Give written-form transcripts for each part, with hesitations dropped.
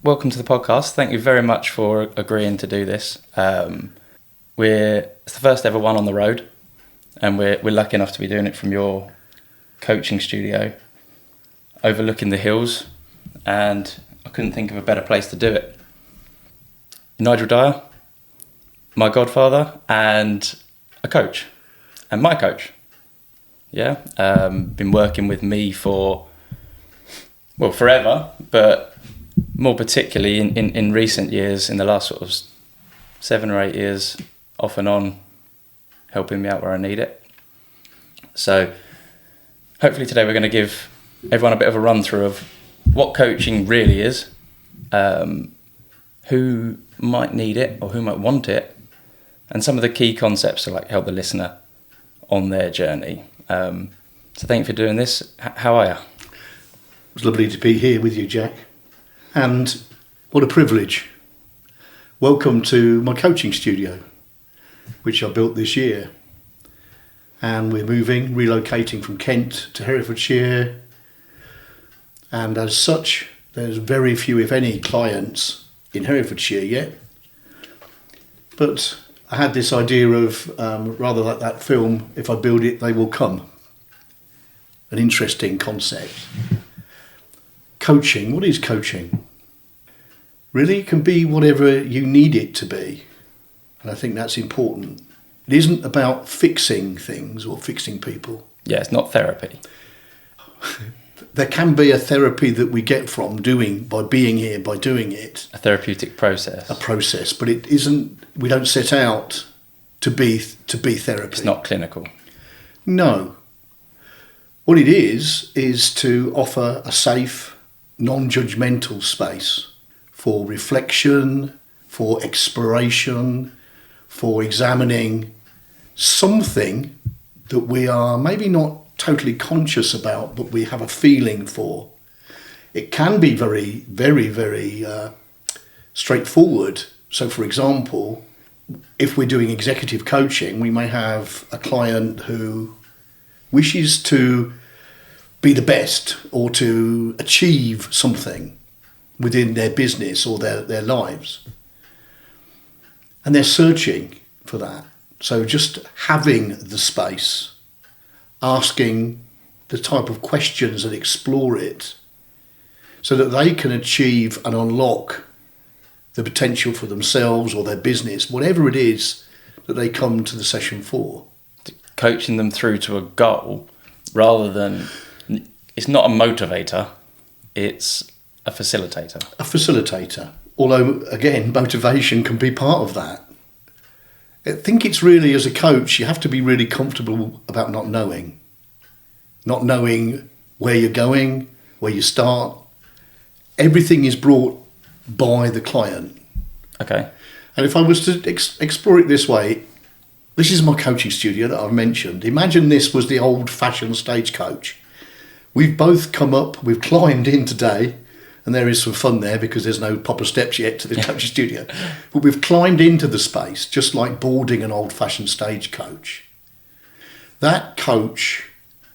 welcome to the podcast. Thank you very much for agreeing to do this. It's the first ever one on the road, and we're lucky enough to be doing it from your coaching studio overlooking the hills, and I couldn't think of a better place to do it. Nigel Dyer, my godfather, and a coach, and my coach. Yeah, been working with me for, well, forever, but more particularly in recent years, in the last sort of 7 or 8 years, off and on, helping me out where I need it. So hopefully today we're going to give everyone a bit of a run through of what coaching really is, who might need it or who might want it, and some of the key concepts to like help the listener on their journey. So thank you for doing this. How are you? It's lovely to be here with you, Jack. And what a privilege. Welcome to my coaching studio, which I built this year. And we're relocating from Kent to Herefordshire. And as such, there's very few, if any, clients in Herefordshire yet. But I had this idea of, rather like that film, if I build it, they will come. An interesting concept. Coaching, what is coaching? Really, it can be whatever you need it to be. And I think that's important. It isn't about fixing things or fixing people. Yeah, it's not therapy. There can be a therapy that we get from by being here, by doing it. A therapeutic process. A process, but it isn't. We don't set out to be therapy. It's not clinical. No. What it is to offer a safe, non-judgmental space for reflection, for exploration, for examining something that we are maybe not totally conscious about, but we have a feeling for. It can be very, very, very straightforward. So, for example, if we're doing executive coaching, we may have a client who wishes to be the best or to achieve something within their business or their lives. And they're searching for that. So just having the space, asking the type of questions that explore it so that they can achieve and unlock the potential for themselves or their business, whatever it is that they come to the session for. Coaching them through to a goal rather than, it's not a motivator, it's a facilitator. A facilitator. Although, again, motivation can be part of that. I think it's really, as a coach, you have to be really comfortable about not knowing where you're going, where you start. Everything is brought by the client. Okay. And if I was to explore it this way, this is my coaching studio that I've mentioned. Imagine this was the old-fashioned stagecoach. We've both we've climbed in today, and there is some fun there because there's no proper steps yet to the coaching studio. But we've climbed into the space, just like boarding an old-fashioned stagecoach. That coach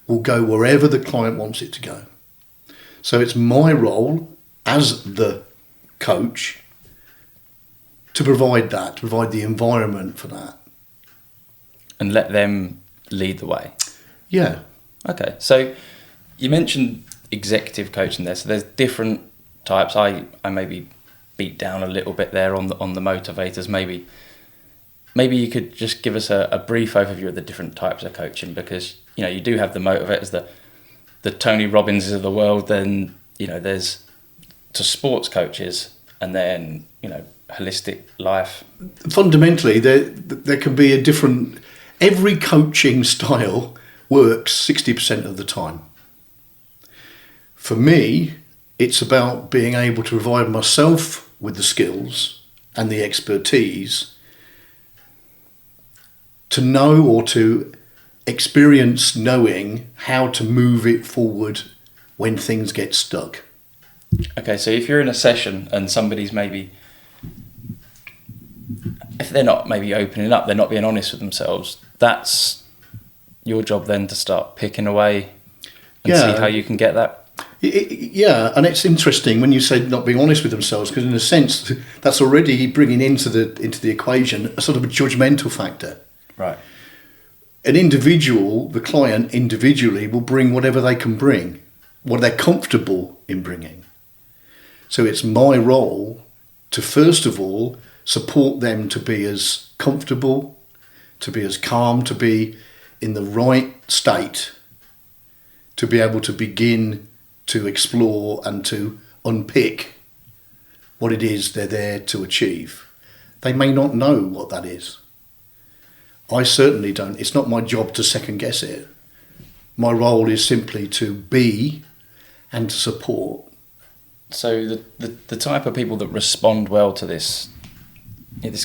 will go wherever the client wants it to go. So it's my role as the coach to provide the environment for that. And let them lead the way. Yeah. Okay, so you mentioned executive coaching there, so there's different types. I maybe beat down a little bit there on the motivators. Maybe you could just give us a brief overview of the different types of coaching, because you do have the motivators, the Tony Robbinses of the world. Then there's to sports coaches, and then holistic life. Fundamentally, there can be a different. Every coaching style works 60% of the time. For me, it's about being able to provide myself with the skills and the expertise to know or to experience knowing how to move it forward when things get stuck. Okay, so if you're in a session and somebody's if they're not maybe opening up, they're not being honest with themselves, that's your job then to start picking away and see how you can get that. Yeah, and it's interesting when you say not being honest with themselves, because in a sense that's already bringing into the equation a sort of a judgmental factor. Right. An individual, the client individually, will bring whatever they can bring, what they're comfortable in bringing. So it's my role to first of all support them to be as comfortable, to be as calm, to be in the right state, to be able to begin to explore and to unpick what it is they're there to achieve. They may not know what that is. I certainly don't. It's not my job to second guess it. My role is simply to be and to support. So the type of people that respond well to this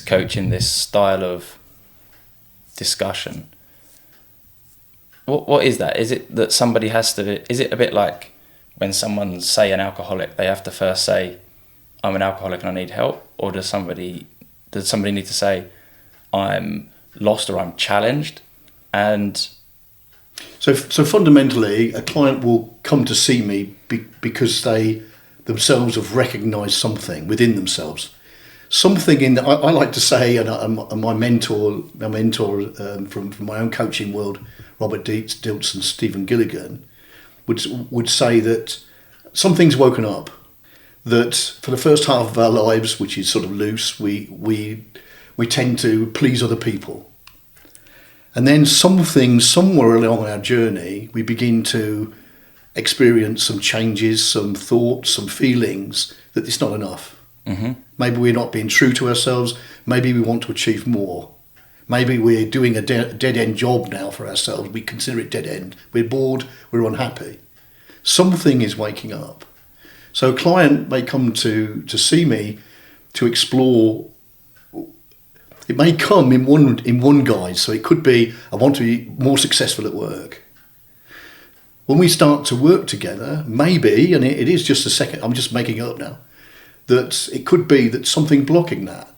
coaching, this style of discussion, what is that? Is it that somebody has to? Is it a bit like when someone's, say, an alcoholic, they have to first say, I'm an alcoholic and I need help? Or does somebody need to say, I'm lost or I'm challenged? And so fundamentally, a client will come to see me because they themselves have recognised something within themselves. Something in I like to say, and my mentor from my own coaching world, Robert Dilts and Stephen Gilligan, would say that something's woken up, that for the first half of our lives, which is sort of loose, we tend to please other people. And then somewhere along our journey, we begin to experience some changes, some thoughts, some feelings that it's not enough. Mm-hmm. Maybe we're not being true to ourselves. Maybe we want to achieve more. Maybe we're doing a dead-end job now for ourselves. We consider it dead-end. We're bored. We're unhappy. Something is waking up. So a client may come to see me to explore. It may come in one guise. So it could be, I want to be more successful at work. When we start to work together, maybe, and it is just a second, I'm just making it up now, that it could be that something blocking that.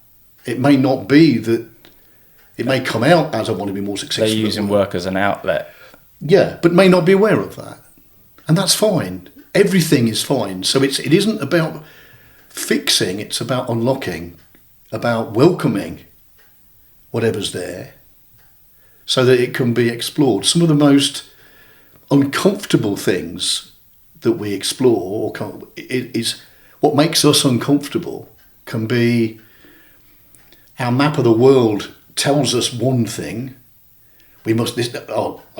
It may not be that. It may come out as I want to be more successful. They're using work as an outlet. Yeah, but may not be aware of that. And that's fine. Everything is fine. So it isn't about fixing, it's about unlocking, about welcoming whatever's there so that it can be explored. Some of the most uncomfortable things that we explore is what makes us uncomfortable can be our map of the world tells us one thing. I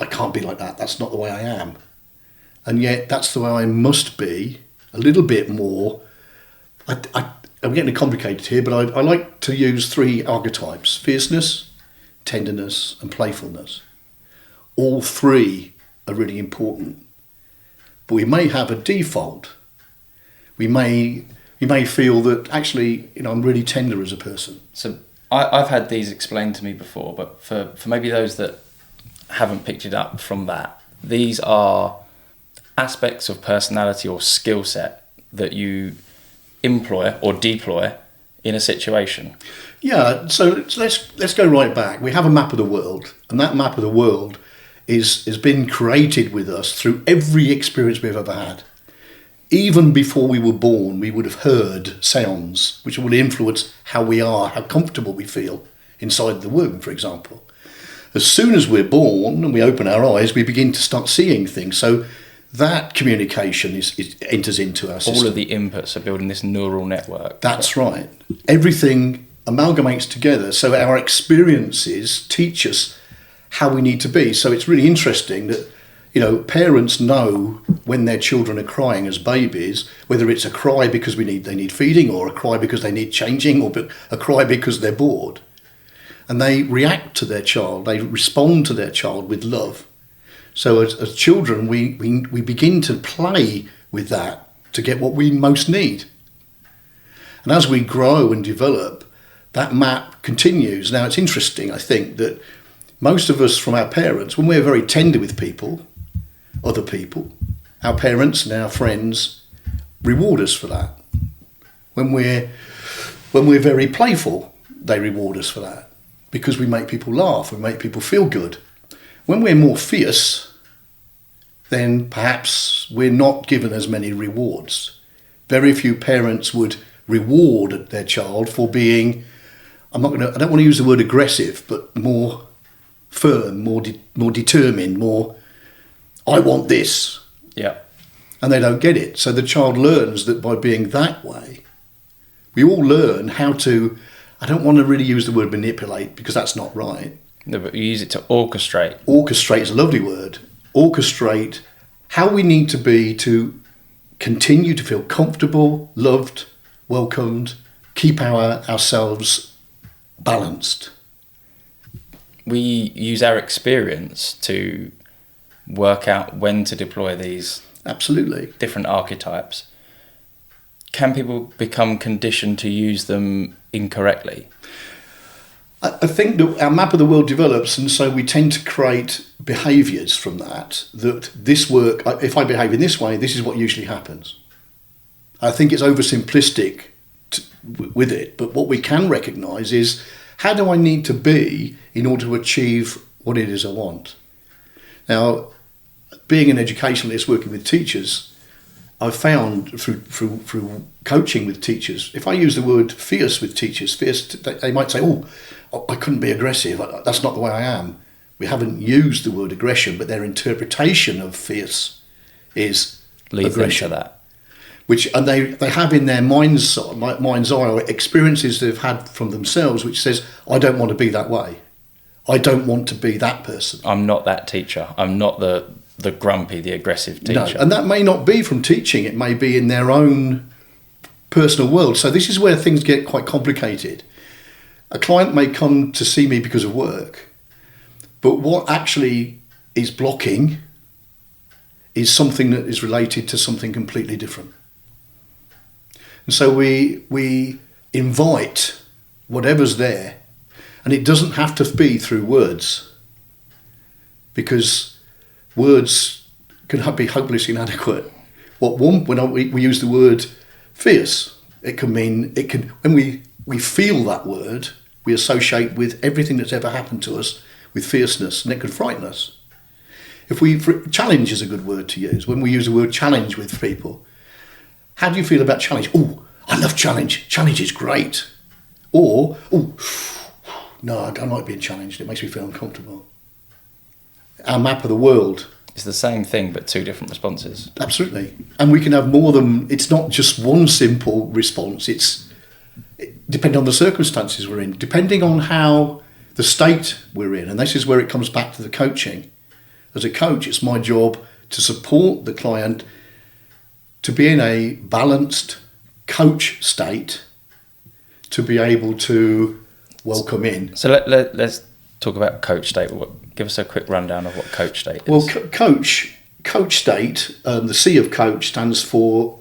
can't be like that. That's not the way I am. And yet that's the way I must be, a little bit more. I'm getting complicated here, but I like to use 3 archetypes: fierceness, tenderness, and playfulness. All 3 are really important. But we may have a default. We may feel that actually, I'm really tender as a person. So I've had these explained to me before, but for maybe those that haven't picked it up from that, these are aspects of personality or skill set that you employ or deploy in a situation. Yeah, so let's go right back. We have a map of the world, and that map of the world has been created with us through every experience we've ever had. Even before we were born, we would have heard sounds which will influence how we are, how comfortable we feel inside the womb, for example. As soon as we're born and we open our eyes, we begin to start seeing things. So that communication enters into our system. All of the inputs are building this neural network. That's right. Everything amalgamates together. So our experiences teach us how we need to be. So it's really interesting that parents know when their children are crying as babies, whether it's a cry because they need feeding, or a cry because they need changing, or a cry because they're bored. And they react to their child, they respond to their child with love. So as children, we begin to play with that to get what we most need. And as we grow and develop, that map continues. Now, it's interesting, I think, that most of us from our parents, when we're very tender with people, other people, our parents and our friends reward us for that. When we're very playful, they reward us for that because we make people laugh, we make people feel good. When we're more fierce, then perhaps we're not given as many rewards. Very few parents would reward their child for being, I don't want to use the word aggressive, but more firm, more determined, more, I want this. Yeah. And they don't get it. So the child learns that by being that way, we all learn how to, I don't want to really use the word manipulate because that's not right. No, but you use it to orchestrate. Orchestrate is a lovely word. Orchestrate how we need to be to continue to feel comfortable, loved, welcomed, keep ourselves balanced. We use our experience to work out when to deploy these Absolutely different archetypes. Can people become conditioned to use them incorrectly? I think that our map of the world develops, and so we tend to create behaviours from that this work, if I behave in this way, this is what usually happens. I think it's oversimplistic with it, but what we can recognise is, how do I need to be in order to achieve what it is I want? Now, being an educationalist working with teachers, I've found through coaching with teachers, if I use the word fierce with teachers, fierce, they might say, oh, I couldn't be aggressive. That's not the way I am. We haven't used the word aggression, but their interpretation of fierce is aggression. Them to that. And they have in their mind's eye or experiences they've had from themselves, which says, I don't want to be that way. I don't want to be that person. I'm not that teacher. I'm not the grumpy, the aggressive teacher. No, and that may not be from teaching. It may be in their own personal world. So this is where things get quite complicated. A client may come to see me because of work, but what actually is blocking is something that is related to something completely different. And so we invite whatever's there, and it doesn't have to be through words, because words can be hopelessly inadequate. When we use the word fierce, it can mean, when we feel that word, we associate with everything that's ever happened to us with fierceness, and it can frighten us. Challenge is a good word to use. When we use the word challenge with people, how do you feel about challenge? Oh, I love challenge. Challenge is great. Or, oh, no, I don't like being challenged. It makes me feel uncomfortable. Our map of the world. It's the same thing, but two different responses. Absolutely. And we can have more than, it's not just one simple response. It's depending on the circumstances we're in, depending on how the state we're in. And this is where it comes back to the coaching. As a coach, it's my job to support the client to be in a balanced coach state, to be able to welcome in. So let's talk about coach state. Give us a quick rundown of what coach state is. Well, coach state, the C of coach stands for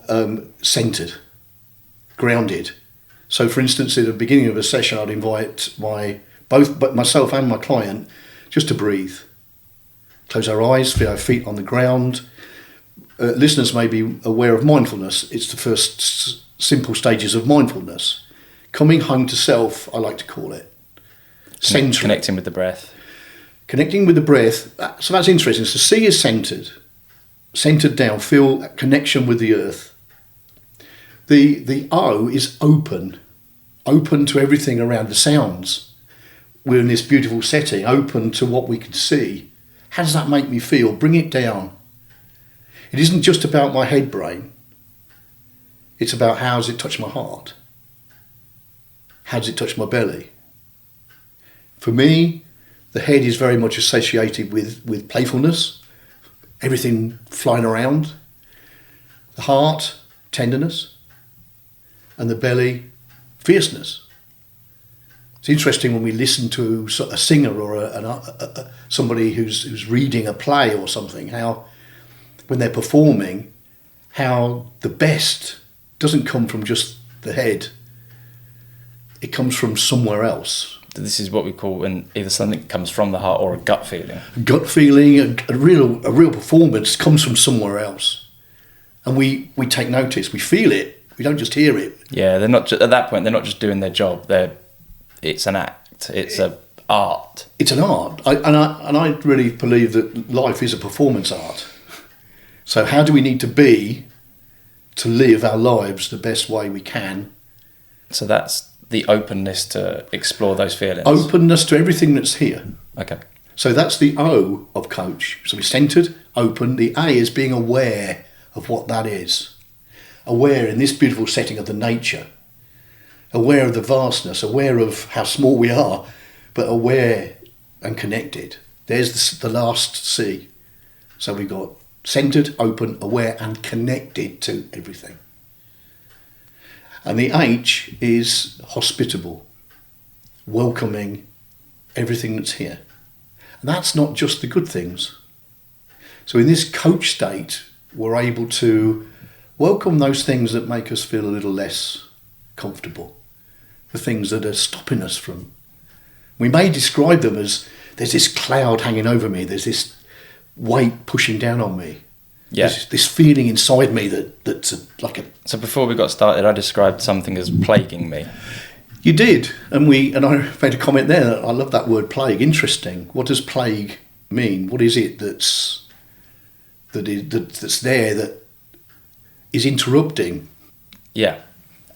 centred, grounded. So, for instance, at the beginning of a session, I'd invite both myself and my client just to breathe. Close our eyes, feel our feet on the ground. Listeners may be aware of mindfulness. It's the first simple stages of mindfulness. Coming home to self, I like to call it. Centering. Connecting with the breath. Connecting with the breath. So that's interesting. So C is centred. Centred down. Feel connection with the earth. The O is open. Open to everything around the sounds. We're in this beautiful setting. Open to what we can see. How does that make me feel? Bring it down. It isn't just about my head brain. It's about how does it touch my heart? How does it touch my belly? For me, the head is very much associated with playfulness, everything flying around. The heart, tenderness. And the belly, fierceness. It's interesting when we listen to a singer or somebody who's reading a play or something, how when they're performing, how the best doesn't come from just the head. It comes from somewhere else. This is what we call either something that comes from the heart or a gut feeling. A gut feeling, a real performance comes from somewhere else. And we take notice, we feel it, we don't just hear it. Yeah, they're not at that point, they're not just doing their job, it's an act, it's an art. It's an art. I really believe that life is a performance art. So how do we need to be to live our lives the best way we can? So that's the openness to explore those feelings. Openness to everything that's here. Okay. So that's the O of coach. So we're centered, open. The A is being aware of what that is. Aware in this beautiful setting of the nature. Aware of the vastness, aware of how small we are, but aware and connected. There's the last C. So we've got centered, open, aware, and connected to everything. And the H is hospitable, welcoming everything that's here. And that's not just the good things. So in this coach state, we're able to welcome those things that make us feel a little less comfortable, the things that are stopping us from. We may describe them as there's this cloud hanging over me, there's this weight pushing down on me. Yeah. There's this feeling inside me that's like a... So before we got started, I described something as plaguing me. You did, and I made a comment there. I love that word plague. Interesting. What does plague mean? What is it that's there that is interrupting? Yeah,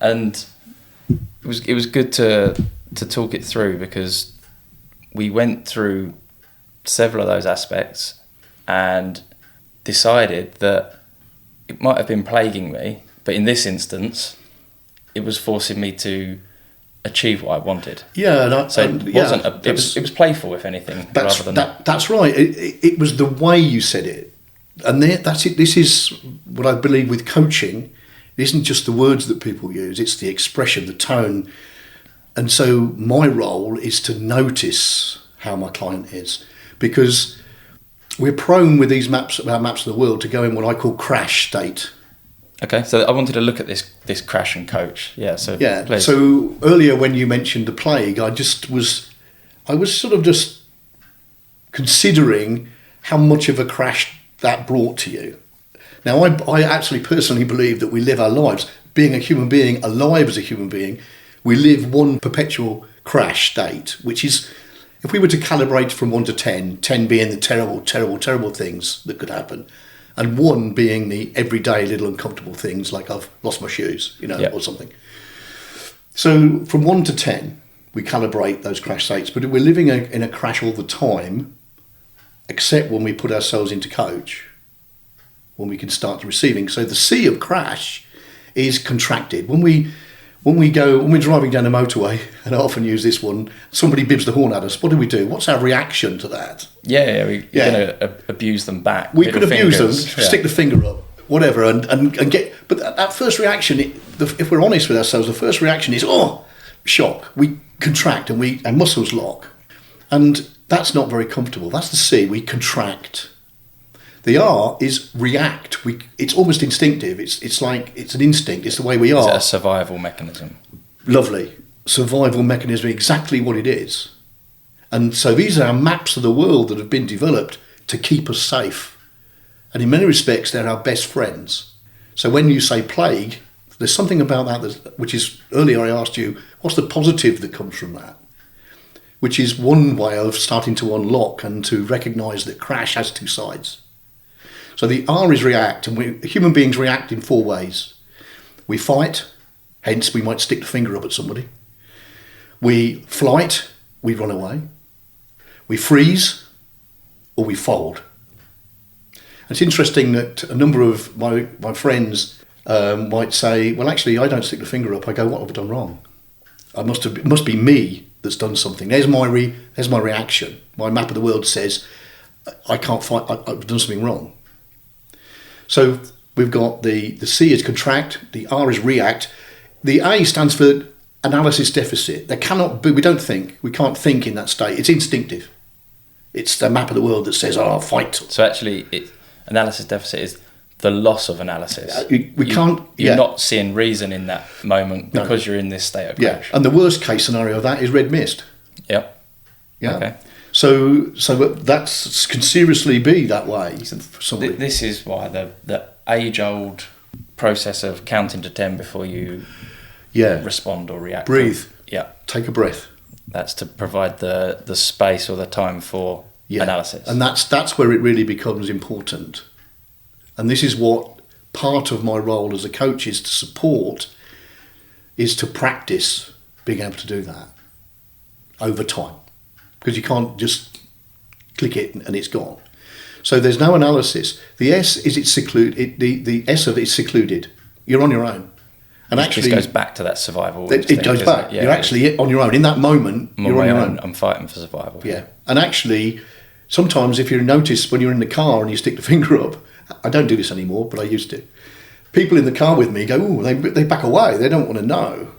and it was good to talk it through, because we went through several of those aspects and decided that it might have been plaguing me, but in this instance, it was forcing me to achieve what I wanted. Yeah, it was playful, if anything. That's right. It was the way you said it, and that's it. This is what I believe with coaching. It isn't just the words that people use; it's the expression, the tone. And so my role is to notice how my client is, because we're prone with these maps of the world to go in what I call crash state. Okay, so I wanted to look at this crash and coach. Yeah, so please. So earlier when you mentioned the plague, I was sort of just considering how much of a crash that brought to you. Now, I actually personally believe that we live our lives, being a human being, alive as a human being, we live one perpetual crash state, which is, if we were to calibrate from 1 to 10, 10 being the terrible, terrible, terrible things that could happen, and 1 being the everyday little uncomfortable things like I've lost my shoes, or something. So from 1 to 10, we calibrate those crash states, but we're living in a crash all the time, except when we put ourselves into coach, when we can start receiving. So the C of crash is contracted. When we're driving down a motorway, and I often use this one, somebody bibs the horn at us, what do? What's our reaction to that? We're going to abuse them back. We could abuse them, stick the finger up, whatever, and get... But that first reaction, if we're honest with ourselves, the first reaction is, shock. We contract and our muscles lock. And that's not very comfortable. That's the C, we contract. The R is react. It's almost instinctive. It's like it's an instinct. It's the way we are. Is it a survival mechanism? Lovely. Survival mechanism, exactly what it is. And so these are our maps of the world that have been developed to keep us safe. And in many respects, they're our best friends. So when you say plague, there's something about that, which is, earlier I asked you, what's the positive that comes from that? Which is one way of starting to unlock and to recognise that crash has 2 sides. So the R is react, and human beings react in 4 ways. We fight, hence we might stick the finger up at somebody. We flight, we run away. We freeze, or we fold. It's interesting that a number of my friends might say, well, actually, I don't stick the finger up. I go, what have I done wrong? It must be me that's done something. There's my reaction. My map of the world says, I can't fight, I've done something wrong. So we've got the C is contract, the R is react. The A stands for analysis deficit. There cannot be, we can't think in that state. It's instinctive. It's the map of the world that says, fight. So actually, analysis deficit is the loss of analysis. You're not seeing reason in that moment because you're in this state of crash. And the worst case scenario of that is red mist. Yep. Yeah. Okay. So that can seriously be that way for somebody. This is why the age-old process of counting to 10 before you respond or react. Breathe. Yeah. Take a breath. That's to provide the space or the time for analysis. And that's where it really becomes important. And this is what part of my role as a coach is to support, is to practice being able to do that over time. Because you can't just click it and it's gone. So there's no analysis. The S is it's secluded. The S of it is secluded. You're on your own. And actually, it goes back to that survival. It goes back. Yeah, you're actually on your own. In that moment, you're on your own. I'm fighting for survival. Yeah. And actually, sometimes if you notice when you're in the car and you stick the finger up, I don't do this anymore, but I used to. People in the car with me go, oh, they back away. They don't want to know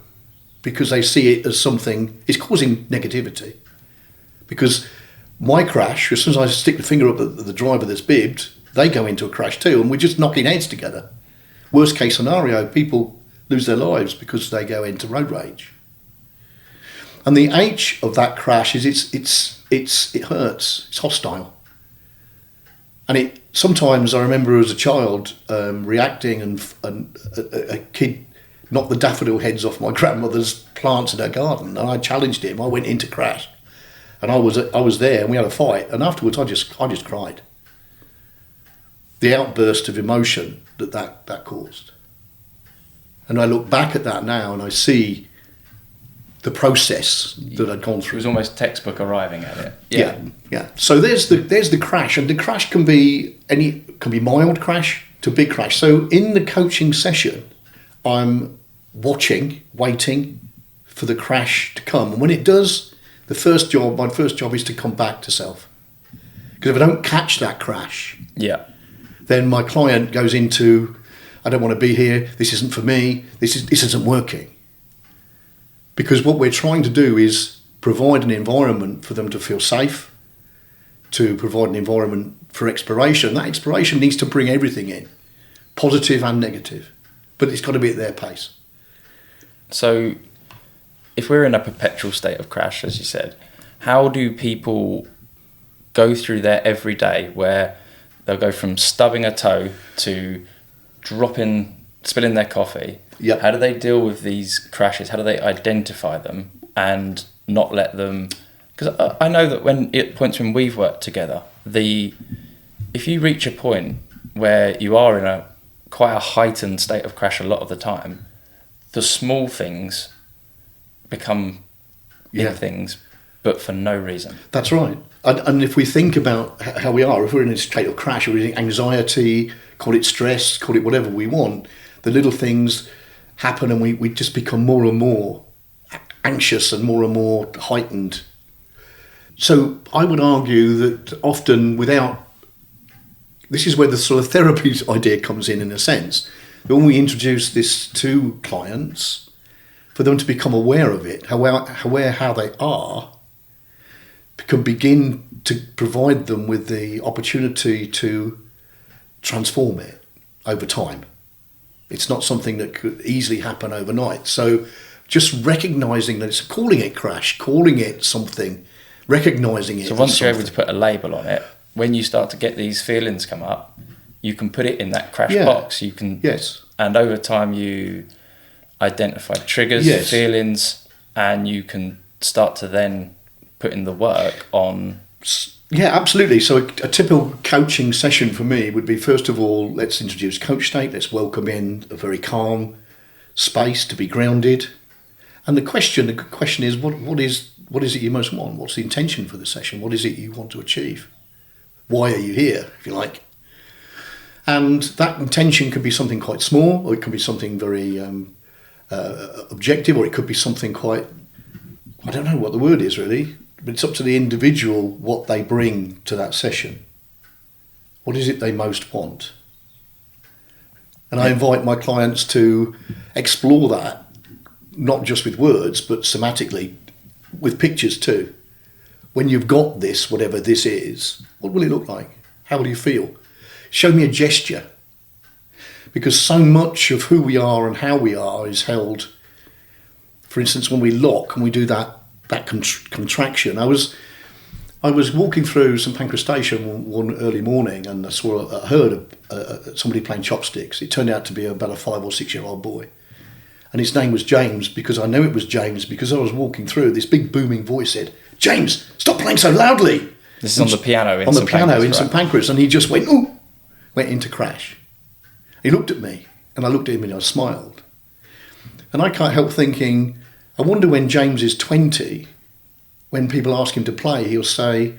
because they see it as something, it's causing negativity. Because my crash, as soon as I stick the finger up at the driver that's bibbed, they go into a crash too, and we're just knocking heads together. Worst case scenario, people lose their lives because they go into road rage. And the H of that crash is it hurts, it's hostile. And sometimes I remember as a child reacting and a kid knocked the daffodil heads off my grandmother's plants in her garden, and I challenged him. I went into crash, and I was there, and we had a fight. And afterwards, I just cried. The outburst of emotion that caused. And I look back at that now, and I see the process that I'd gone through. It was almost textbook arriving at it. Yeah. So there's the crash, and the crash can be mild crash to big crash. So in the coaching session, I'm waiting for the crash to come, and when it does, my first job is to come back to self. Because if I don't catch that crash, then my client goes into, I don't want to be here. This isn't for me. This isn't working. Because what we're trying to do is provide an environment for them to feel safe, to provide an environment for exploration. That exploration needs to bring everything in, positive and negative, but it's got to be at their pace. So if we're in a perpetual state of crash, as you said, how do people go through their everyday where they'll go from stubbing a toe to spilling their coffee? Yep. How do they deal with these crashes? How do they identify them and not let them? Because I know that when we've worked together, if you reach a point where you are in quite a heightened state of crash a lot of the time, the small things become big things, but for no reason. That's right. And if we think about how we are, if we're in a state of crash, or we're in anxiety, call it stress, call it whatever we want, the little things happen and we just become more and more anxious and more heightened. So I would argue that often this is where the sort of therapy idea comes in a sense. When we introduce this to clients, for them to become aware of it, how they are, can begin to provide them with the opportunity to transform it over time. It's not something that could easily happen overnight. So just recognising that calling it crash, calling it something, recognising it. So once you're able to put a label on it, when you start to get these feelings come up, you can put it in that crash box. You can, and over time you identify triggers, feelings, and you can start to then put in the work on. Yeah, absolutely. So a typical coaching session for me would be, first of all, let's introduce coach state. Let's welcome in a very calm space to be grounded. And the question is, what is it you most want? What's the intention for the session? What is it you want to achieve? Why are you here, if you like? And that intention could be something quite small, or it could be something very objective, or it could be something quite, I don't know what the word is really, but it's up to the individual what they bring to that session. What is it they most want? And I invite my clients to explore that, not just with words, but somatically, with pictures too. When you've got this, whatever this is, what will it look like? How will you feel? Show me a gesture. Because so much of who we are and how we are is held, for instance, when we lock and we do that contraction. I was walking through St Pancras Station one early morning, and I heard somebody playing chopsticks. It turned out to be about a 5 or 6 year old boy, and his name was James, because I knew it was James because I was walking through. This big booming voice said, "James, stop playing so loudly." This is on the piano in St Pancras, and he just went into crash. He looked at me, and I looked at him and I smiled. And I can't help thinking, I wonder when James is 20, when people ask him to play, he'll say,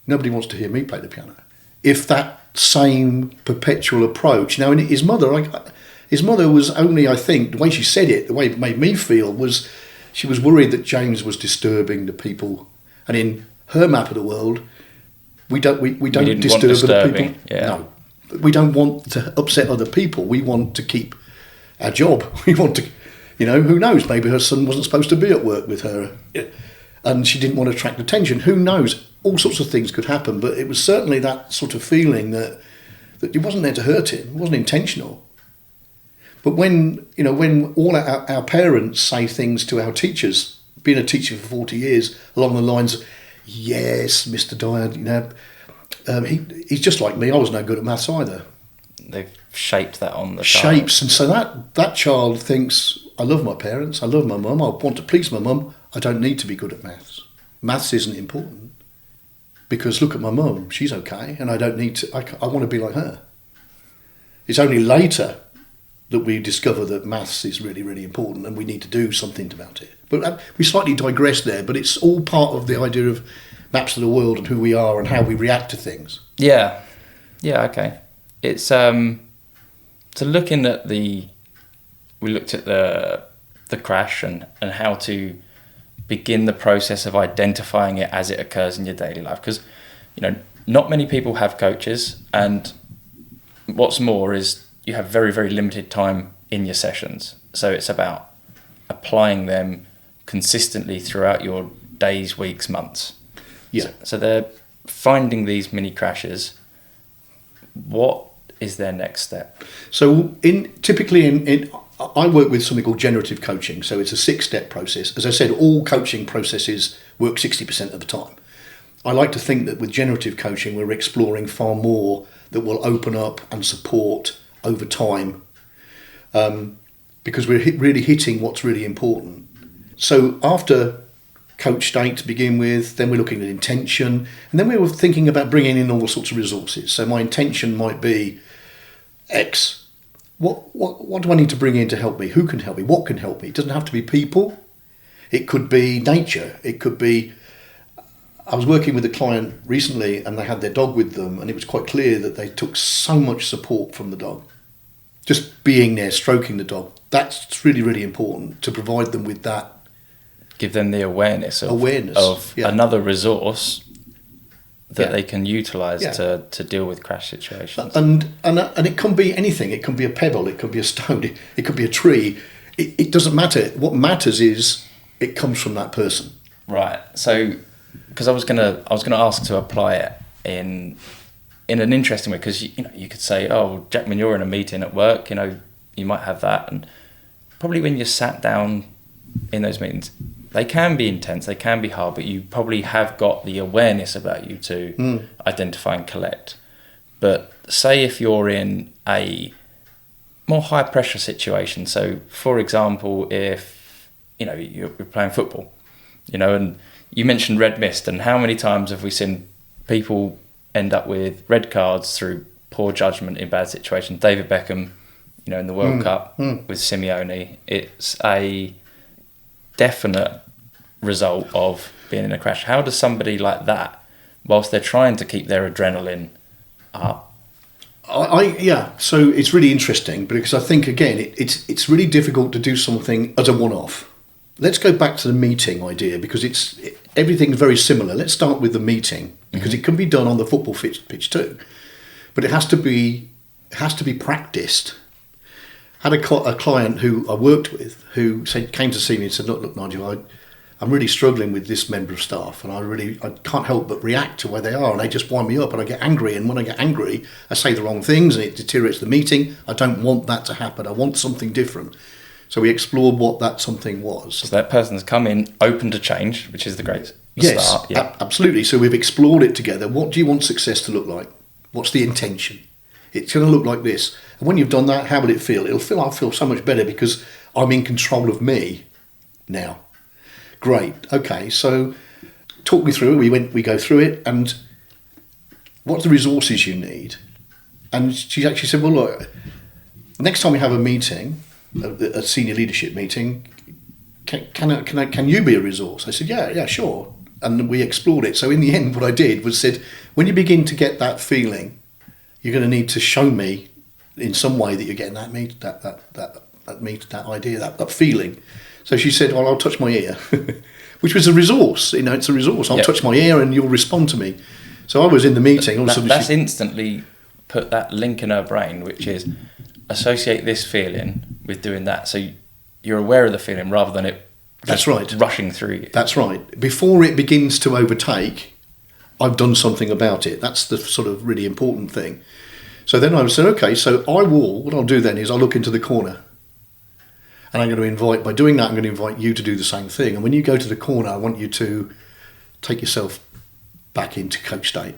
nobody wants to hear me play the piano. If that same perpetual approach, now his mother was only, I think, the way she said it, the way it made me feel was she was worried that James was disturbing the people. And in her map of the world, we don't disturb other people. Yeah. No, we don't want to upset other people. We want to keep our job. We want to, who knows? Maybe her son wasn't supposed to be at work with her, and she didn't want to attract attention. Who knows? All sorts of things could happen. But it was certainly that sort of feeling that it wasn't there to hurt him. It wasn't intentional. But when all our parents say things to our teachers, being a teacher for 40 years, along the lines of, yes, Mr. Dyer, he's just like me. I was no good at maths either. They've shaped that on the child. Shapes, and so that child thinks, I love my parents, I love my mum, I want to please my mum, I don't need to be good at maths. Maths isn't important, because look at my mum, she's okay, and I don't need to, I want to be like her. It's only later that we discover that maths is really, really important and we need to do something about it. But we slightly digress there, but it's all part of the idea of maps of the world and who we are and how we react to things. Yeah, okay. It's so looking at we looked at the crash and how to begin the process of identifying it as it occurs in your daily life, because not many people have coaches, and what's more is you have very, very limited time in your sessions. So it's about applying them consistently throughout your days, weeks, months. Yeah. So they're finding these mini crashes. What is their next step? So typically I work with something called generative coaching. So it's a 6-step process. As I said, all coaching processes work 60% of the time. I like to think that with generative coaching, we're exploring far more that will open up and support over time, because we're really hitting what's really important. So after coach state to begin with, then we're looking at intention, and then we were thinking about bringing in all sorts of resources. So my intention might be X. What do I need to bring in to help me? Who can help me? What can help me? It doesn't have to be people. It could be nature. It could be... I was working with a client recently and they had their dog with them, and it was quite clear that they took so much support from the dog. Just being there, stroking the dog. That's really, really important to provide them with that. Give them the awareness of yeah. another resource that they can utilise to deal with crash situations. And it can be anything. It can be a pebble. It could be a stone. It could be a tree. It doesn't matter. What matters is it comes from that person. Right. So, because I was gonna ask to apply it in an interesting way, because you could say, oh, Jack, when you're in a meeting at work, you might have that, and probably when you're sat down in those meetings, they can be intense, they can be hard, but you probably have got the awareness about you to identify and collect. But say if you're in a more high pressure situation, so for example, if you're playing football, and you mentioned red mist, and how many times have we seen people end up with red cards through poor judgment in bad situations? David Beckham, in the World Cup with Simeone, it's a definite result of being in a crash. How does somebody like that, whilst they're trying to keep their adrenaline up? So it's really interesting, because I think, again, it's really difficult to do something as a one-off. Let's go back to the meeting idea, because everything's very similar. Let's start with the meeting, because it can be done on the football pitch too, but it has to be practiced. I had a client who I worked with who came to see me and said, look, Nigel, I'm really struggling with this member of staff, and I can't help but react to where they are, and they just wind me up, and I get angry, and when I get angry, I say the wrong things, and it deteriorates the meeting. I don't want that to happen. I want something different. So we explored what that something was. So that person's come in open to change, which is the great start. Yes, absolutely. So we've explored it together. What do you want success to look like? What's the intention? It's going to look like this. And when you've done that, how will it feel? I feel so much better because I'm in control of me now. Great. Okay, so talk me through it. We go through it, and what's the resources you need? And she actually said, well, look, next time we have a meeting, a senior leadership meeting, can you be a resource? I said, yeah, sure. And we explored it. So in the end, what I did was said, when you begin to get that feeling, you're going to need to show me in some way that you're getting that idea, that feeling. So she said, well, I'll touch my ear, which was a resource. It's a resource. I'll touch my ear and you'll respond to me. So I was in the meeting. That's instantly put that link in her brain, which is associate this feeling with doing that. So you're aware of the feeling rather than it rushing through you. That's right. Before it begins to overtake, I've done something about it. That's the sort of really important thing. So then I said, okay, so what I'll do then is I'll look into the corner. And I'm going to invite, by doing that, I'm going to invite you to do the same thing. And when you go to the corner, I want you to take yourself back into coach state.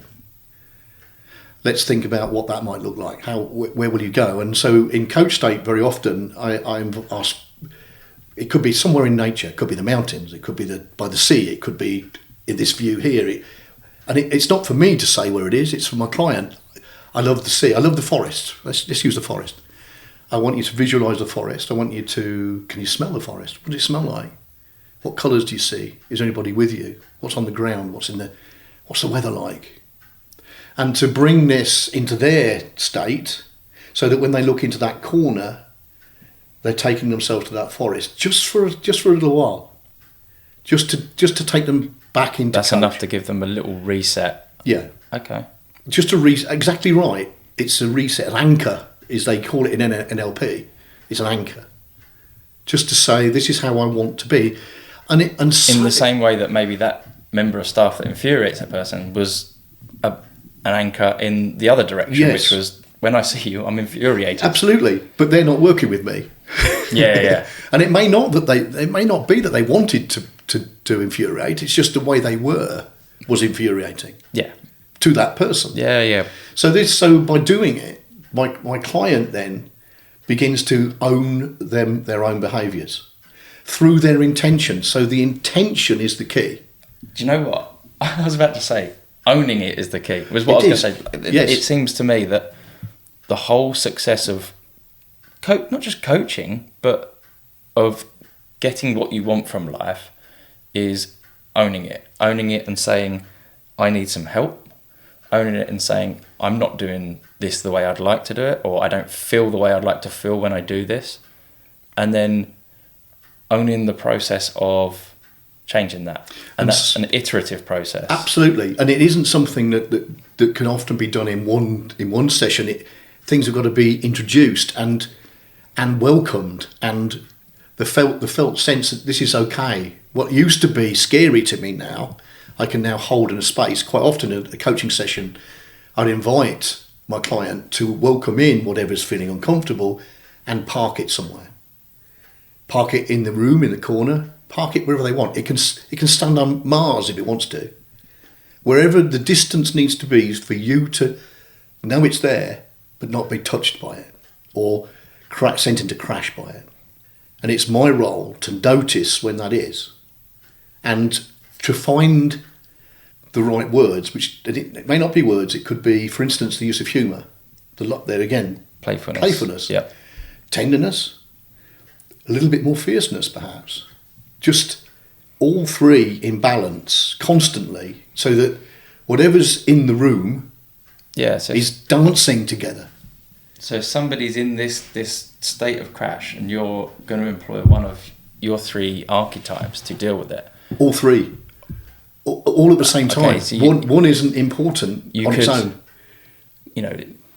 Let's think about what that might look like. Where will you go? And so in coach state, very often, I'm asked, it could be somewhere in nature. It could be the mountains. It could be by the sea. It could be in this view here. It's not for me to say where it is. It's for my client. I love the sea. I love the forest. Let's use the forest. I want you to visualise the forest. I want you to, can you smell the forest? What does it smell like? What colours do you see? Is there anybody with you? What's on the ground? What's the weather like? And to bring this into their state so that when they look into that corner, they're taking themselves to that forest just for a little while, just to take them back into. That's enough to give them a little reset. Yeah. Okay. Just a reset. Exactly right. It's a reset, an anchor, as they call it in NLP. It's an anchor, just to say this is how I want to be, and in the same way that maybe that member of staff that infuriates a person was an anchor in the other direction, yes. Which was, when I see you, I'm infuriated. Absolutely, but they're not working with me. Yeah. And it may not be that they wanted to infuriate. It's just the way they was infuriating. Yeah. To that person. Yeah. So by doing it, my client then begins to own their own behaviours through their intention. So the intention is the key. Do you know what I was about to say? Owning it is the key. Was what I was going to say. Yes. It seems to me that the whole success of not just coaching, but of getting what you want from life is owning it and saying, I need some help, owning it and saying, I'm not doing this the way I'd like to do it, or I don't feel the way I'd like to feel when I do this. And then owning the process of changing that. And that's an iterative process. Absolutely. And it isn't something that can often be done in one session. Things have got to be introduced and welcomed, and the felt sense that this is okay. What used to be scary to me now, I can now hold in a space. Quite often at a coaching session, I'd invite my client to welcome in whatever's feeling uncomfortable and park it somewhere. Park it in the room, in the corner, park it wherever they want. It can stand on Mars if it wants to. Wherever the distance needs to be for you to know it's there, but not be touched by it or sent into crash by it. And it's my role to notice when that is and to find the right words, which it may not be words. It could be, for instance, the use of humour. There again, playfulness, yep. Tenderness, a little bit more fierceness perhaps. Just all three in balance constantly so that whatever's in the room is dancing together. So if somebody's in this state of crash and you're going to employ one of your three archetypes to deal with it. All three. All at the same time. Okay, so one isn't important on its own.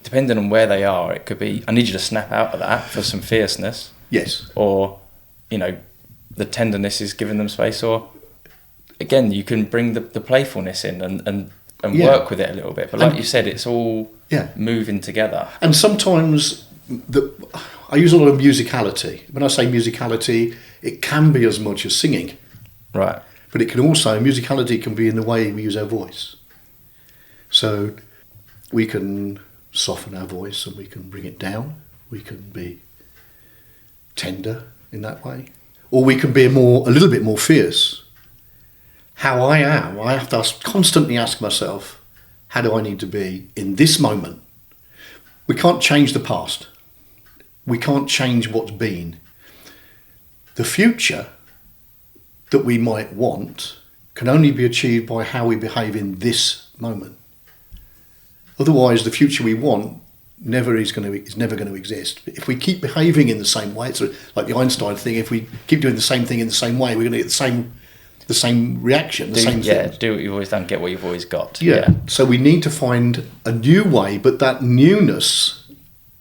Depending on where they are, it could be, I need you to snap out of that for some fierceness. Yes. Or, the tenderness is giving them space. Or, again, you can bring the playfulness in and work with it a little bit. But like you said, it's all moving together. And sometimes I use a lot of musicality. When I say musicality, it can be as much as singing. Right. But it can also, musicality can be in the way we use our voice. So we can soften our voice and we can bring it down. We can be tender in that way. Or we can be a little bit more fierce. How I am, I have to constantly ask myself, how do I need to be in this moment? We can't change the past. We can't change what's been. The future that we might want can only be achieved by how we behave in this moment. Otherwise, the future we want is never going to exist. If we keep behaving in the same way, it's like the Einstein thing. If we keep doing the same thing in the same way, we're going to get the same reaction, same thing. Do what you've always done, get what you've always got. Yeah. So we need to find a new way, but that newness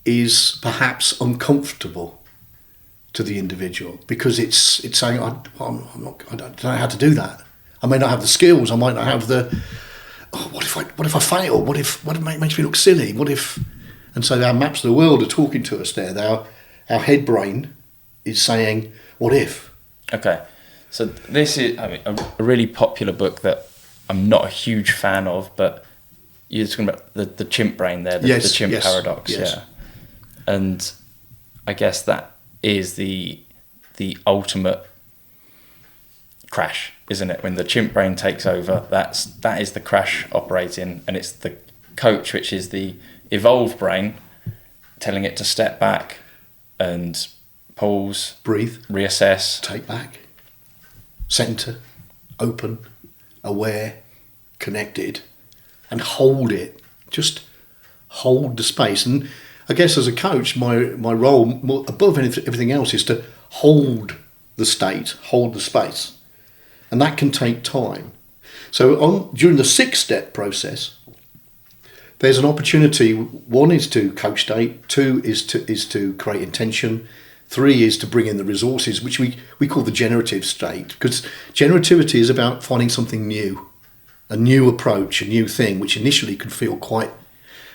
is perhaps uncomfortable to the individual because it's saying, I don't know how to do that. I may not have the skills. I might not have the. Oh, what if I fail? What if it makes me look silly? What if? And so our maps of the world are talking to us there. Our head brain is saying, what if? Okay. So this is a really popular book that I'm not a huge fan of, but you're talking about the chimp brain there, the chimp paradox. Yes. Yeah. And I guess that is the ultimate crash, isn't it? When the chimp brain takes over, that is the crash operating, and it's the coach, which is the evolved brain, telling it to step back and pause, breathe, reassess, take back, center, open, aware, connected, and hold it. Just hold the space. And I guess as a coach, my role, above everything else, is to hold the state, hold the space. And that can take time. So during the 6-step process, there's an opportunity. 1 is to coach state, 2 is to create intention, 3 is to bring in the resources, which we call the generative state, because generativity is about finding something new, a new approach, a new thing, which initially can feel quite.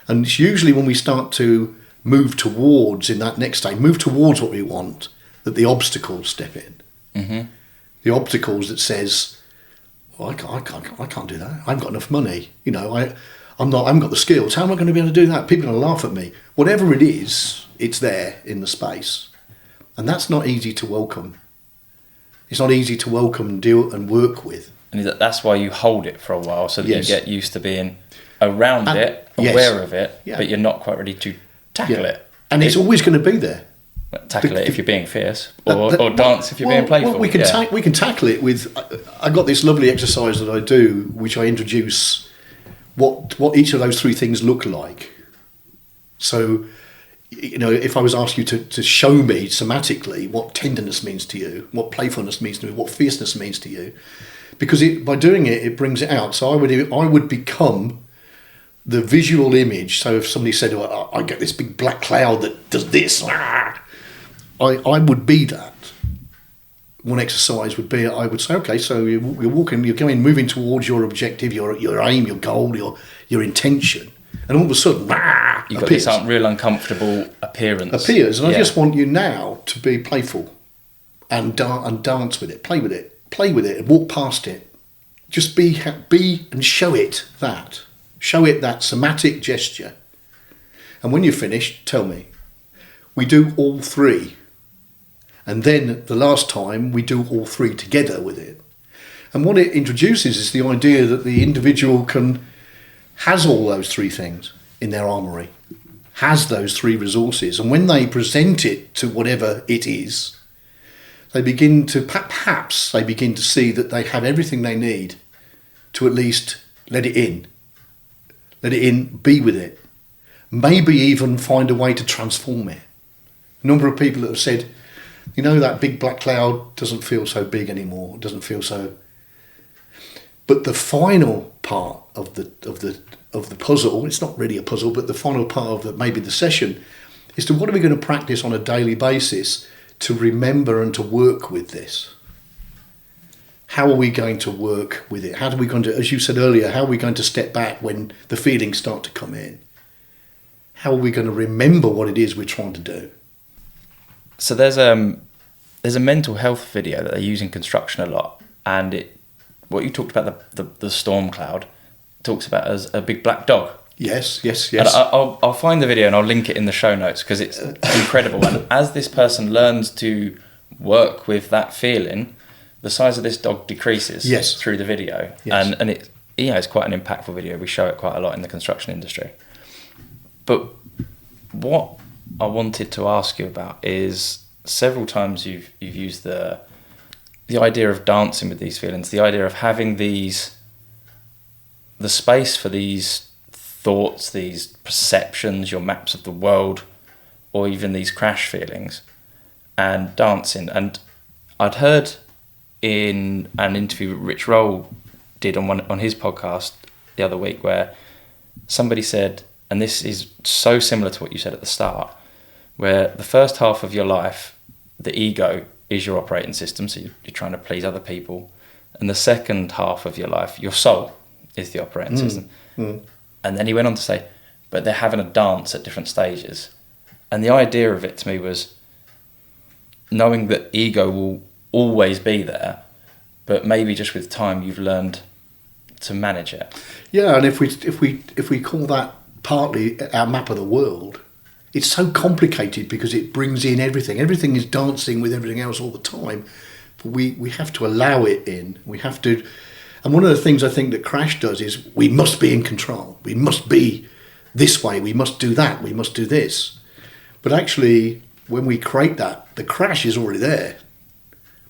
And it's usually when we start to move towards, in that next stage, move towards what we want, that the obstacles step in. Mm-hmm. The obstacles that says, well, I can't do that. I haven't got enough money. I haven't got the skills. How am I going to be able to do that? People are going to laugh at me. Whatever it is, it's there in the space. And that's not easy to welcome. It's not easy to welcome, deal and work with. And that's why you hold it for a while, so that Yes. you get used to being around it, aware of it, but you're not quite ready to tackle it. And it's always going to be there. Tackle it if you're being fierce, or dance if you're being playful. We can tackle it with. I got this lovely exercise that I do, which I introduce what each of those 3 things look like. So, if I was asked you to show me somatically what tenderness means to you, what playfulness means to me, what fierceness means to you, because by doing it, it brings it out. So I would become the visual image. So if somebody said, oh, I get this big black cloud that does this, I would be that. One exercise would be, I would say, okay, so you're walking, moving towards your objective, your aim, your goal, your intention, and all of a sudden, you've got this real uncomfortable appearance. And I just want you now to be playful and dance with it, play with it, and walk past it. Just be and show it that somatic gesture. And when you're finished, tell me. We do all 3. And then the last time we do all 3 together with it. And what it introduces is the idea that the individual has all those 3 things in their armoury, has those 3 resources. And when they present it to whatever it is, they begin to see that they have everything they need to at least let it in, be with it, maybe even find a way to transform it. A number of people that have said, that big black cloud doesn't feel so big anymore. It doesn't feel so. But the final part of the puzzle, it's not really a puzzle, but the final part of maybe the session, is to what are we going to practice on a daily basis to remember and to work with this? How are we going to work with it? How are we going to, as you said earlier, how are we going to step back when the feelings start to come in? How are we going to remember what it is we're trying to do? So there's a mental health video that they use in construction a lot, and what you talked about, the storm cloud, talks about as a big black dog. Yes. And I'll find the video and I'll link it in the show notes because it's incredible. And as this person learns to work with that feeling, the size of this dog decreases through the video. Yes. And it's quite an impactful video. We show it quite a lot in the construction industry. But what I wanted to ask you about is several times you've used the idea of dancing with these feelings, the idea of having the space for these thoughts, these perceptions, your maps of the world, or even these crash feelings, and dancing. And I'd heard in an interview Rich Roll did on his podcast the other week, where somebody said, and this is so similar to what you said at the start, where the first half of your life, the ego is your operating system, so you're trying to please other people, and the second half of your life, your soul is the operating system. And then he went on to say, but they're having a dance at different stages. And the idea of it to me was knowing that ego will always be there, but maybe just with time you've learned to manage it. Yeah, and if we call that partly our map of the world, it's so complicated because it brings in everything. Everything is dancing with everything else all the time. But we have to allow it in. We have to. And one of the things I think that crash does is we must be in control. We must be this way. We must do that. We must do this. But actually, when we create that, the crash is already there.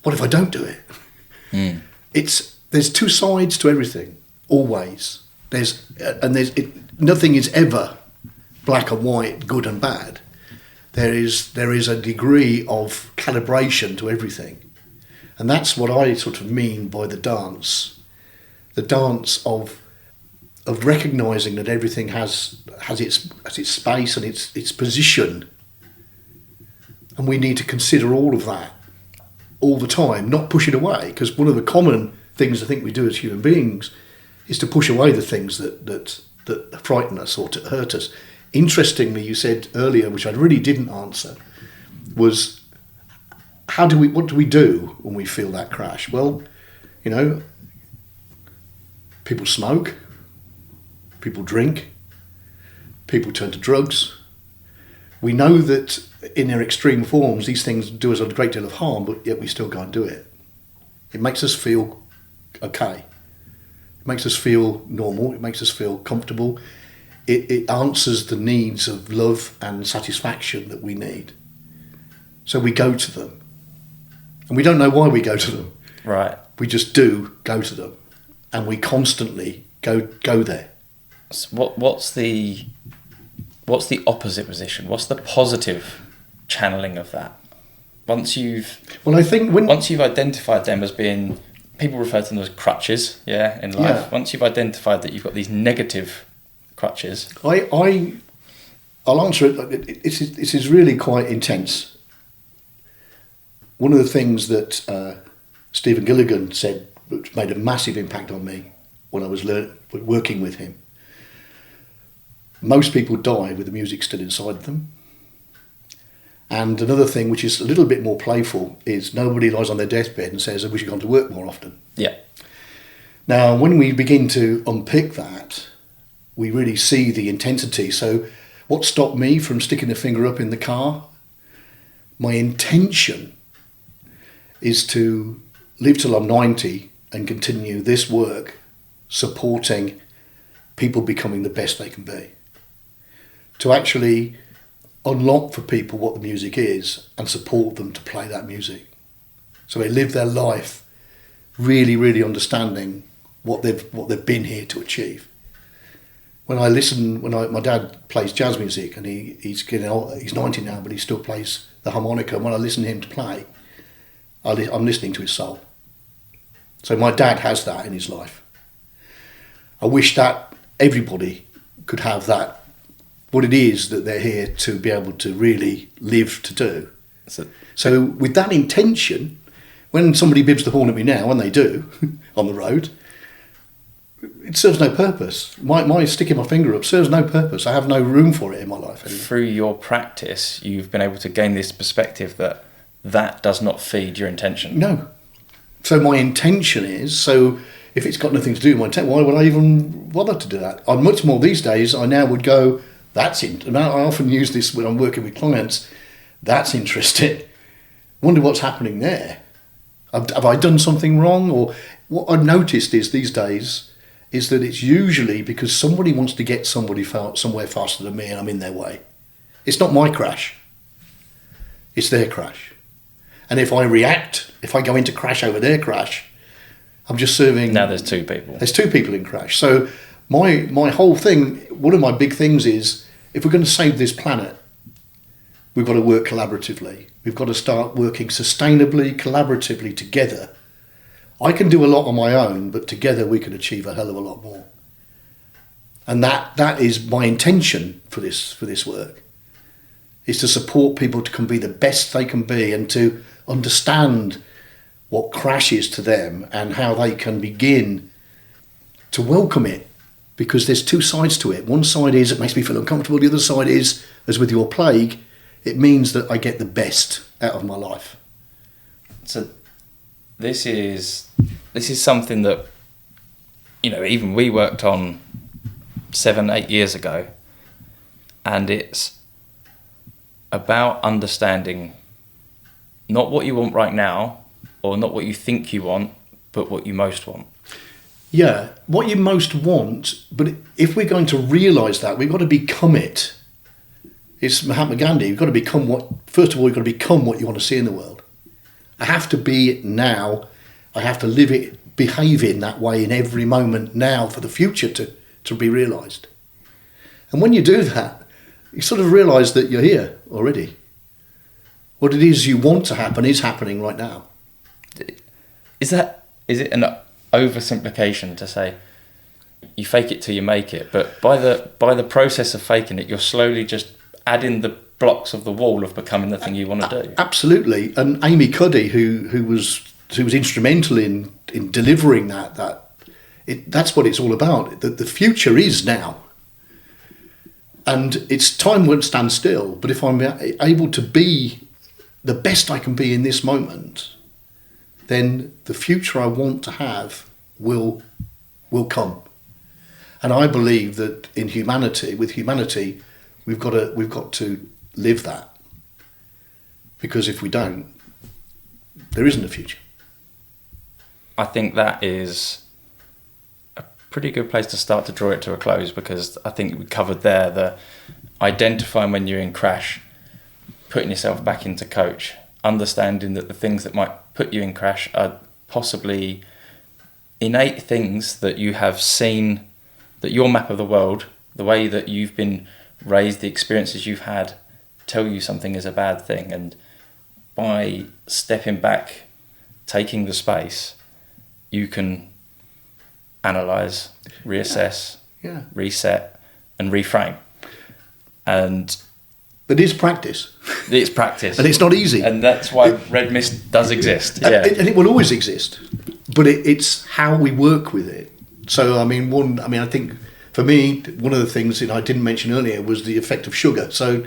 What if I don't do it? There's two sides to everything, always. Nothing is ever black and white, good and bad. There is a degree of calibration to everything. And that's what I sort of mean by the dance. The dance of recognising that everything has its space and its position. And we need to consider all of that all the time, not push it away. Because one of the common things I think we do as human beings is to push away the things that frighten us or to hurt us. Interestingly, you said earlier, which I really didn't answer, was what do we do when we feel that crash? Well, people smoke, people drink, people turn to drugs. We know that in their extreme forms, these things do us a great deal of harm, but yet we still go and do it. It makes us feel okay. It makes us feel normal. It makes us feel comfortable. It answers the needs of love and satisfaction that we need. So we go to them. And we don't know why we go to them. Right. We just do go to them. And we constantly go there. So what's the opposite position? What's the positive channeling of that? Once you've identified them as being, people refer to them as crutches, in life. Yeah. Once you've identified that you've got these negative crutches, I'll answer it. This is really quite intense. One of the things that Stephen Gilligan said, which made a massive impact on me when I was working with him. Most people die with the music still inside them. And another thing, which is a little bit more playful, is nobody lies on their deathbed and says, I wish I'd gone to work more often. Yeah. Now, when we begin to unpick that, we really see the intensity. So what stopped me from sticking the finger up in the car? My intention is to live till I'm 90 and continue this work supporting people becoming the best they can be. To actually unlock for people what the music is and support them to play that music. So they live their life really, really understanding what they've been here to achieve. My dad plays jazz music and he's 90 now, but he still plays the harmonica. And when I listen to him to play, I'm listening to his soul. So my dad has that in his life. I wish that everybody could have that, what it is that they're here to be able to really live to do. So with that intention, when somebody bibs the horn at me now, and they do, on the road, it serves no purpose. My sticking my finger up serves no purpose. I have no room for it in my life anymore. Through your practice, you've been able to gain this perspective that does not feed your intention. No. So my intention is, so if it's got nothing to do with my intent, why would I even bother to do that? I'm much more these days, I now would go, and I often use this when I'm working with clients, that's interesting. Wonder what's happening there. Have I done something wrong? Or what I've noticed is these days is that it's usually because somebody wants to get somebody somewhere faster than me and I'm in their way. It's not my crash. It's their crash. And if I react, if I go into crash over their crash, I'm just serving... Now there's two people. There's two people in crash. So my whole thing, one of my big things is, if we're going to save this planet, we've got to work collaboratively. We've got to start working sustainably, collaboratively together. I can do a lot on my own, but together we can achieve a hell of a lot more. And that is my intention for this work, is to support people to be the best they can be and to understand what crash is to them and how they can begin to welcome it, because there's two sides to it. One side is it makes me feel uncomfortable. The other side is, as with your plague, it means that I get the best out of my life. So this is something that, even we worked on 7-8 years ago, and it's about understanding not what you want right now or not what you think you want, but what you most want. Yeah, what you most want, but if we're going to realise that, we've got to become it. It's Mahatma Gandhi. You've got to become first of all, you've got to become what you want to see in the world. I have to be it now. I have to live it, behave in that way in every moment now for the future to be realised. And when you do that, you sort of realise that you're here already. What it is you want to happen is happening right now. Is it an oversimplification to say you fake it till you make it? But by the process of faking it, you're slowly just adding the blocks of the wall of becoming the thing you want to do. Absolutely. And Amy Cuddy, who was instrumental in delivering that's what it's all about. The future is now. And time won't stand still. But if I'm able to be the best I can be in this moment, then the future I want to have will come. And I believe that with humanity, we've got to live that. Because if we don't, there isn't a future. I think that is a pretty good place to start to draw it to a close, because I think we covered there the identifying when you're in crash, putting yourself back into coach, understanding that the things that might put you in crash are possibly innate things that you have seen, that your map of the world, the way that you've been raised, the experiences you've had, tell you something is a bad thing. And by stepping back, taking the space, you can analyse, reassess, reset and reframe. And it is practice. It's practice. And it's not easy. And that's why red mist does exist. Yeah. And it will always exist. But it's how we work with it. So, I think for me, one of the things I didn't mention earlier was the effect of sugar. So,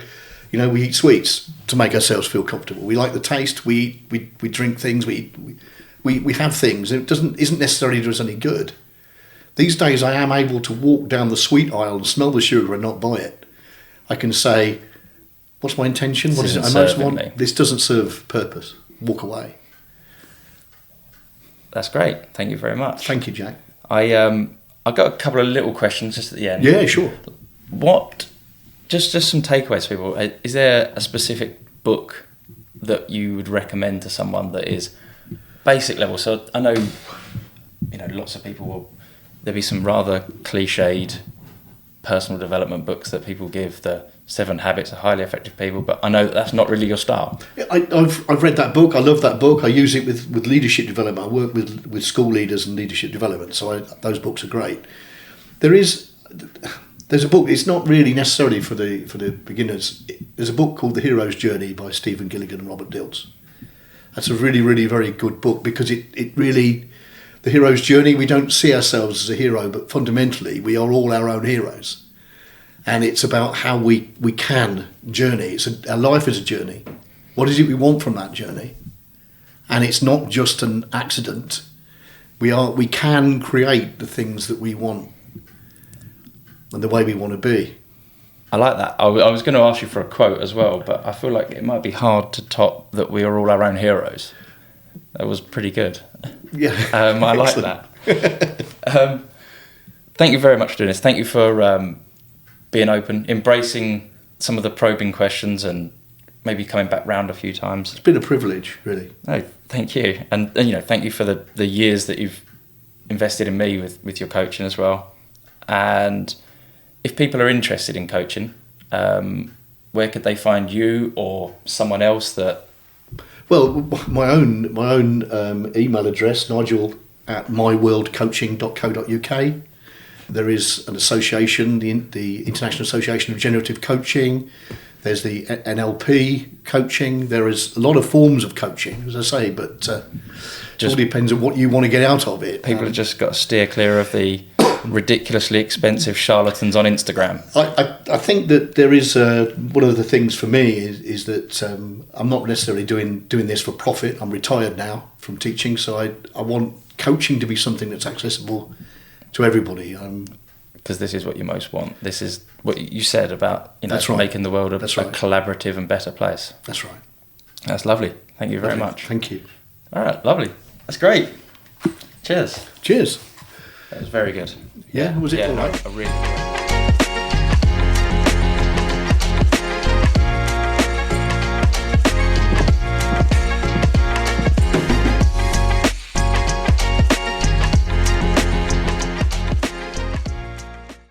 we eat sweets to make ourselves feel comfortable. We like the taste. We drink things. We have things. It isn't necessarily do us any good. These days, I am able to walk down the sweet aisle and smell the sugar and not buy it. I can say, what's my intention? What is it I most want? This doesn't serve purpose. Walk away. That's great. Thank you very much. Thank you, Jack. I got a couple of little questions just at the end. Yeah, sure. Just some takeaways for people. Is there a specific book that you would recommend to someone that is basic level? So I know, lots of people there'll be some rather cliched personal development books that people give, the 7 Habits of Highly Effective People, but I know that's not really your style. Yeah, I've read that book. I love that book. I use it with leadership development. I work with school leaders and leadership development, so those books are great. There's a book. It's not really necessarily for the beginners. There's a book called The Hero's Journey by Stephen Gilligan and Robert Dilts. That's a really, really very good book, because it really, the hero's journey, we don't see ourselves as a hero, but fundamentally we are all our own heroes. And it's about how we can journey. Our life is a journey. What is it we want from that journey? And it's not just an accident. We can create the things that we want and the way we want to be. I like that. I was going to ask you for a quote as well, but I feel like it might be hard to top that we are all our own heroes. That was pretty good. Yeah. I like that. Thank you very much for doing this. Thank you for being open, embracing some of the probing questions and maybe coming back round a few times. It's been a privilege, really. No, thank you. And thank you for the years that you've invested in me with your coaching as well. And if people are interested in coaching, where could they find you or someone else that... Well, my own email address, nigel@myworldcoaching.co.uk. There is an association, the International Association of Generative Coaching. There's the NLP coaching. There is a lot of forms of coaching, as I say, but it all depends on what you want to get out of it. People have just got to steer clear of the ridiculously expensive charlatans on Instagram. I think that there is one of the things for me is that I'm not necessarily doing this for profit. I'm retired now from teaching, so I want coaching to be something that's accessible to everybody. Because this is what you most want. This is what you said about That's right. making the world a That's right. collaborative and better place. That's right. That's lovely. Thank you very much. Thank you. All right, lovely. That's great. Cheers. Cheers. That was very good. Yeah, was it all right? I really